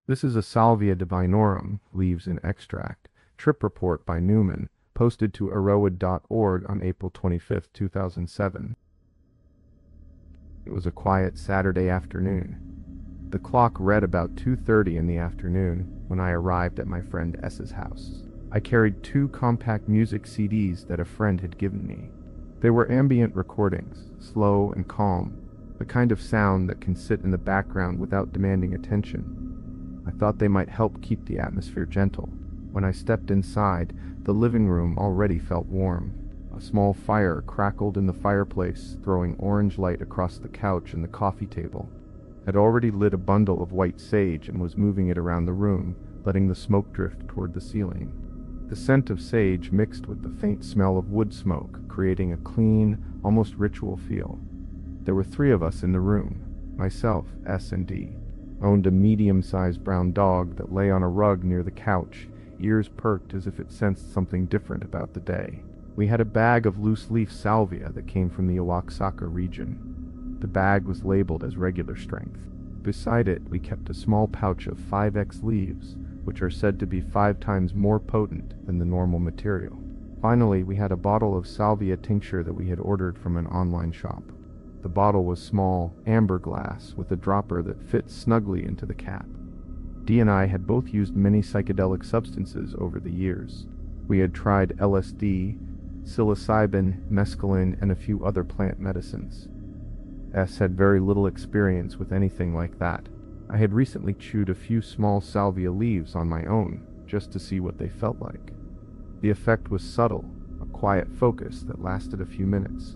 This is a Salvia divinorum, leaves in extract, trip report by Neuman, posted to Erowid.org on April 25, 2007. It was a quiet Saturday afternoon. The clock read about 2:30 in the afternoon when I arrived at my friend S's house. I carried 2 compact music CDs that a friend had given me. They were ambient recordings, slow and calm, the kind of sound that can sit in the background without demanding attention. I thought they might help keep the atmosphere gentle. When I stepped inside, the living room already felt warm. A small fire crackled in the fireplace, throwing orange light across the couch and the coffee table. I'd already lit a bundle of white sage and was moving it around the room, letting the smoke drift toward the ceiling. The scent of sage mixed with the faint smell of wood smoke, creating a clean, almost ritual feel. There were 3 of us in the room. Myself, S, and D. Owned a medium-sized brown dog that lay on a rug near the couch, ears perked as if it sensed something different about the day. We had a bag of loose-leaf salvia that came from the Oaxaca region. The bag was labeled as regular strength. Beside it, we kept a small pouch of 5x leaves, which are said to be 5 times more potent than the normal material. Finally, we had a bottle of salvia tincture that we had ordered from an online shop. The bottle was small, amber glass, with a dropper that fit snugly into the cap. Dee and I had both used many psychedelic substances over the years. We had tried LSD, psilocybin, mescaline, and a few other plant medicines. S had very little experience with anything like that. I had recently chewed a few small salvia leaves on my own, just to see what they felt like. The effect was subtle, a quiet focus that lasted a few minutes.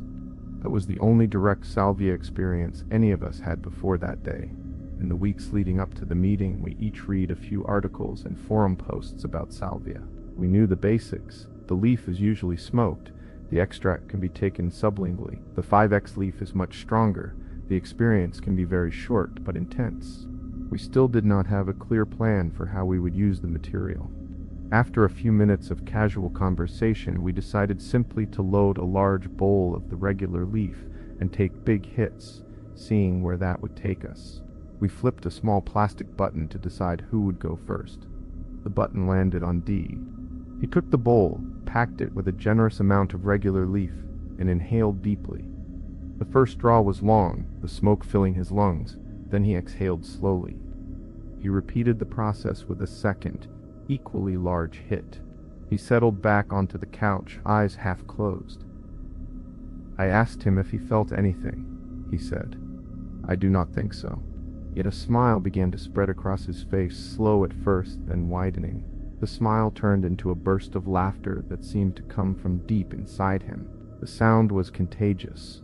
That was the only direct salvia experience any of us had before that day. In the weeks leading up to the meeting, we each read a few articles and forum posts about salvia. We knew the basics. The leaf is usually smoked. The extract can be taken sublingually. The 5x leaf is much stronger. The experience can be very short but intense. We still did not have a clear plan for how we would use the material. After a few minutes of casual conversation, we decided simply to load a large bowl of the regular leaf and take big hits, seeing where that would take us. We flipped a small plastic button to decide who would go first. The button landed on D. He took the bowl, packed it with a generous amount of regular leaf, and inhaled deeply. The first draw was long, the smoke filling his lungs. Then he exhaled slowly. He repeated the process with a second, equally large hit. He settled back onto the couch, eyes half closed. I asked him if he felt anything. He said, "I do not think so." Yet a smile began to spread across his face, slow at first, then widening. The smile turned into a burst of laughter that seemed to come from deep inside him. The sound was contagious.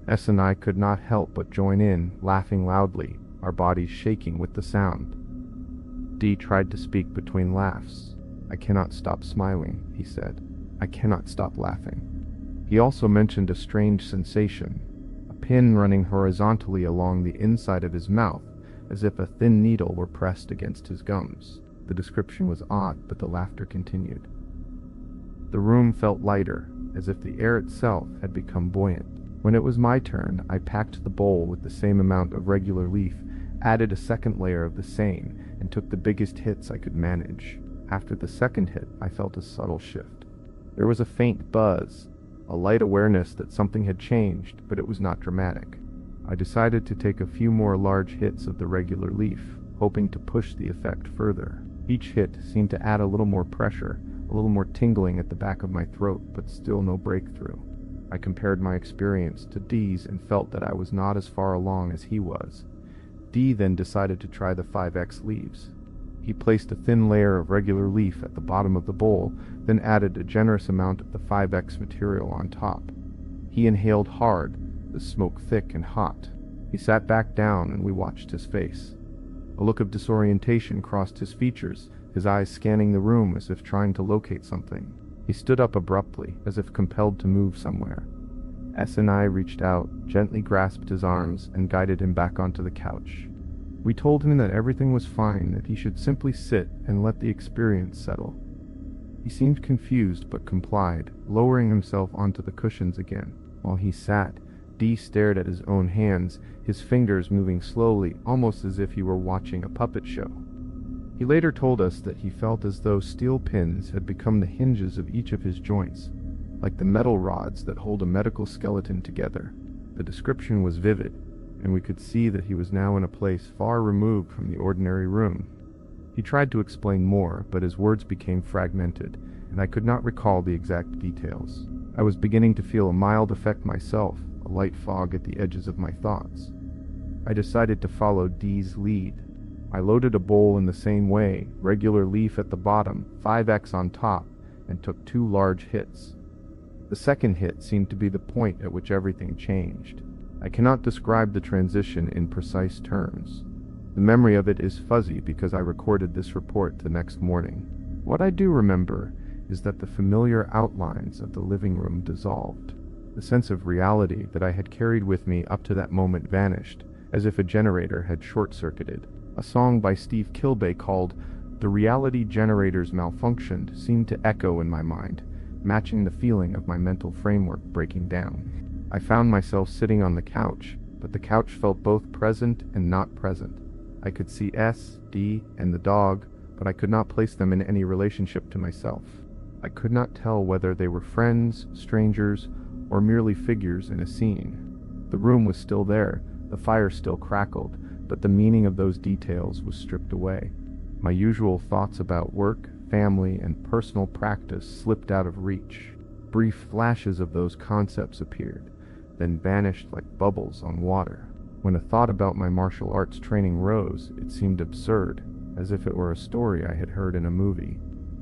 S and I could not help but join in, laughing loudly, our bodies shaking with the sound. D tried to speak between laughs. "I cannot stop smiling," he said. "I cannot stop laughing." He also mentioned a strange sensation, a pin running horizontally along the inside of his mouth, as if a thin needle were pressed against his gums. The description was odd, but the laughter continued. The room felt lighter, as if the air itself had become buoyant. When it was my turn, I packed the bowl with the same amount of regular leaf, added a second layer of the same, and took the biggest hits I could manage. After the second hit, I felt a subtle shift. There was a faint buzz, a light awareness that something had changed, but it was not dramatic. I decided to take a few more large hits of the regular leaf, hoping to push the effect further. Each hit seemed to add a little more pressure, a little more tingling at the back of my throat, but still no breakthrough. I compared my experience to D's and felt that I was not as far along as he was. D then decided to try the 5x leaves. He placed a thin layer of regular leaf at the bottom of the bowl, then added a generous amount of the 5x material on top. He inhaled hard, the smoke thick and hot. He sat back down and we watched his face. A look of disorientation crossed his features, his eyes scanning the room as if trying to locate something. He stood up abruptly, as if compelled to move somewhere. S and I reached out, gently grasped his arms, and guided him back onto the couch. We told him that everything was fine, that he should simply sit and let the experience settle. He seemed confused but complied, lowering himself onto the cushions again. While he sat, D stared at his own hands, his fingers moving slowly, almost as if he were watching a puppet show. He later told us that he felt as though steel pins had become the hinges of each of his joints, like the metal rods that hold a medical skeleton together. The description was vivid, and we could see that he was now in a place far removed from the ordinary room. He tried to explain more, but his words became fragmented, and I could not recall the exact details. I was beginning to feel a mild effect myself, a light fog at the edges of my thoughts. I decided to follow D's lead. I loaded a bowl in the same way, regular leaf at the bottom, 5x on top, and took 2 large hits. The second hit seemed to be the point at which everything changed. I cannot describe the transition in precise terms. The memory of it is fuzzy because I recorded this report the next morning. What I do remember is that the familiar outlines of the living room dissolved. The sense of reality that I had carried with me up to that moment vanished, as if a generator had short-circuited. A song by Steve Kilbey called "The Reality Generators Malfunctioned" seemed to echo in my mind, matching the feeling of my mental framework breaking down. I found myself sitting on the couch, but the couch felt both present and not present. I could see S, D, and the dog, but I could not place them in any relationship to myself. I could not tell whether they were friends, strangers, or merely figures in a scene. The room was still there, the fire still crackled, but the meaning of those details was stripped away. My usual thoughts about work, family, and personal practice slipped out of reach. Brief flashes of those concepts appeared, then vanished like bubbles on water. When a thought about my martial arts training rose, it seemed absurd, as if it were a story I had heard in a movie.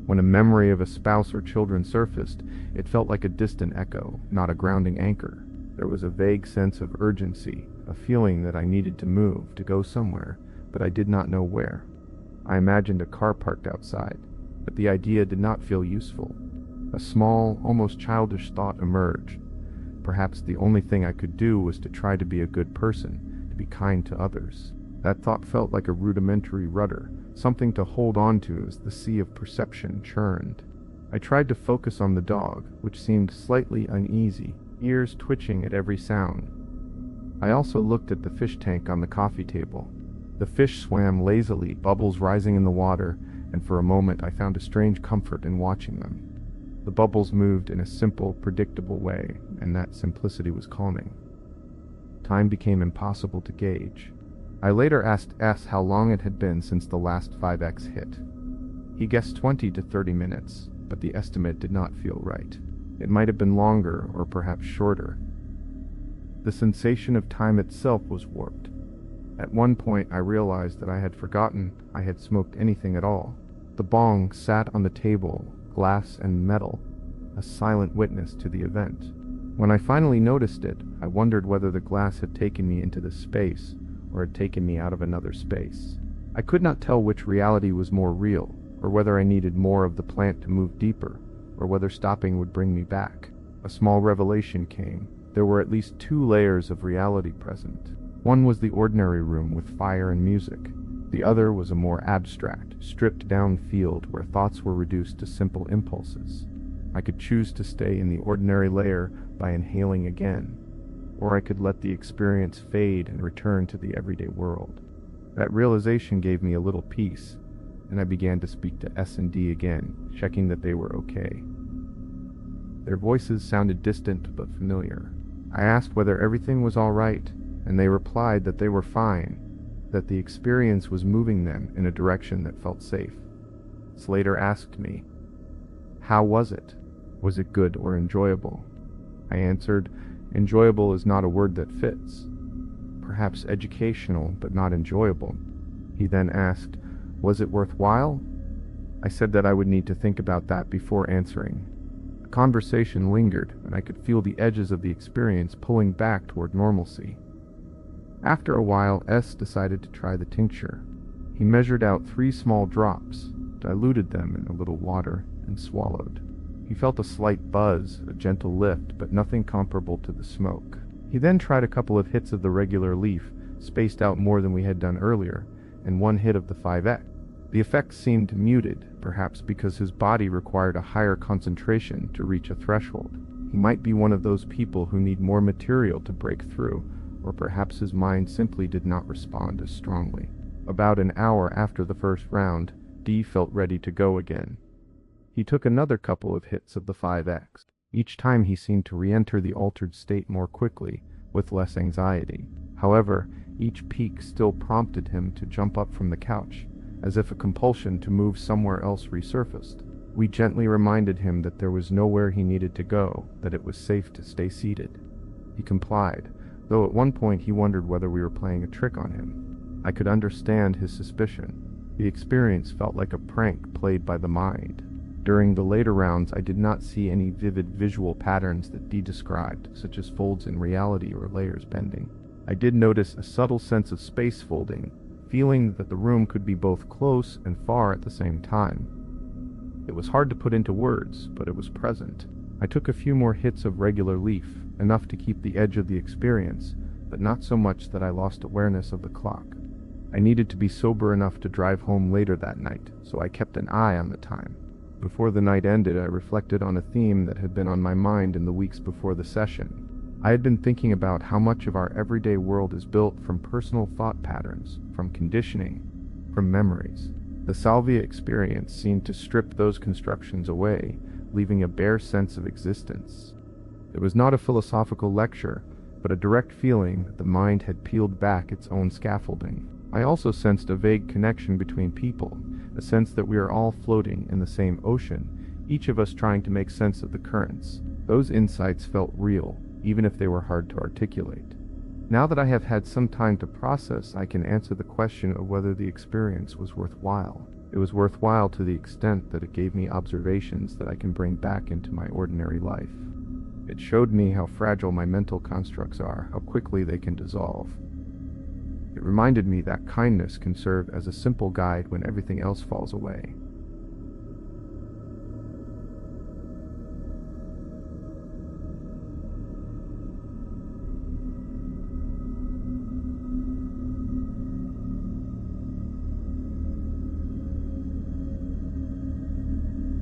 When a memory of a spouse or children surfaced, it felt like a distant echo, not a grounding anchor. There was a vague sense of urgency, a feeling that I needed to move, to go somewhere, but I did not know where. I imagined a car parked outside, but the idea did not feel useful. A small, almost childish thought emerged. Perhaps the only thing I could do was to try to be a good person, to be kind to others. That thought felt like a rudimentary rudder, something to hold on to as the sea of perception churned. I tried to focus on the dog, which seemed slightly uneasy, ears twitching at every sound. I also looked at the fish tank on the coffee table. The fish swam lazily, bubbles rising in the water, and for a moment I found a strange comfort in watching them. The bubbles moved in a simple, predictable way, and that simplicity was calming. Time became impossible to gauge. I later asked S how long it had been since the last 5x hit. He guessed 20 to 30 minutes, but the estimate did not feel right. It might have been longer, or perhaps shorter. The sensation of time itself was warped. At one point I realized that I had forgotten I had smoked anything at all. The bong sat on the table, glass and metal, a silent witness to the event. When I finally noticed it, I wondered whether the glass had taken me into this space, or had taken me out of another space. I could not tell which reality was more real, or whether I needed more of the plant to move deeper, or whether stopping would bring me back. A small revelation came. There were at least 2 layers of reality present. One was the ordinary room with fire and music. The other was a more abstract, stripped-down field where thoughts were reduced to simple impulses. I could choose to stay in the ordinary layer by inhaling again, or I could let the experience fade and return to the everyday world. That realization gave me a little peace, and I began to speak to S and D again, checking that they were okay. Their voices sounded distant but familiar. I asked whether everything was all right, and they replied that they were fine, that the experience was moving them in a direction that felt safe. Slater asked me, "How was it? Was it good or enjoyable?" I answered, "Enjoyable is not a word that fits. Perhaps educational, but not enjoyable." He then asked, "Was it worthwhile?" I said that I would need to think about that before answering. The conversation lingered, and I could feel the edges of the experience pulling back toward normalcy. After a while, S decided to try the tincture. He measured out 3 small drops, diluted them in a little water, and swallowed. He felt a slight buzz, a gentle lift, but nothing comparable to the smoke. He then tried a couple of hits of the regular leaf, spaced out more than we had done earlier, and 1 hit of the 5x. The effect seemed muted, perhaps because his body required a higher concentration to reach a threshold. He might be one of those people who need more material to break through, or perhaps his mind simply did not respond as strongly. About an hour after the first round, D felt ready to go again. He took another couple of hits of the 5X. Each time he seemed to re-enter the altered state more quickly, with less anxiety. However, each peak still prompted him to jump up from the couch, as if a compulsion to move somewhere else resurfaced. We gently reminded him that there was nowhere he needed to go, that it was safe to stay seated. He complied, though at one point he wondered whether we were playing a trick on him. I could understand his suspicion. The experience felt like a prank played by the mind. During the later rounds, I did not see any vivid visual patterns that Dee described, such as folds in reality or layers bending. I did notice a subtle sense of space folding, feeling that the room could be both close and far at the same time. It was hard to put into words, but it was present. I took a few more hits of regular leaf, enough to keep the edge of the experience, but not so much that I lost awareness of the clock. I needed to be sober enough to drive home later that night, so I kept an eye on the time. Before the night ended, I reflected on a theme that had been on my mind in the weeks before the session. I had been thinking about how much of our everyday world is built from personal thought patterns, from conditioning, from memories. The Salvia experience seemed to strip those constructions away, leaving a bare sense of existence. It was not a philosophical lecture, but a direct feeling that the mind had peeled back its own scaffolding. I also sensed a vague connection between people, a sense that we are all floating in the same ocean, each of us trying to make sense of the currents. Those insights felt real, even if they were hard to articulate. Now that I have had some time to process, I can answer the question of whether the experience was worthwhile. It was worthwhile to the extent that it gave me observations that I can bring back into my ordinary life. It showed me how fragile my mental constructs are, how quickly they can dissolve. It reminded me that kindness can serve as a simple guide when everything else falls away.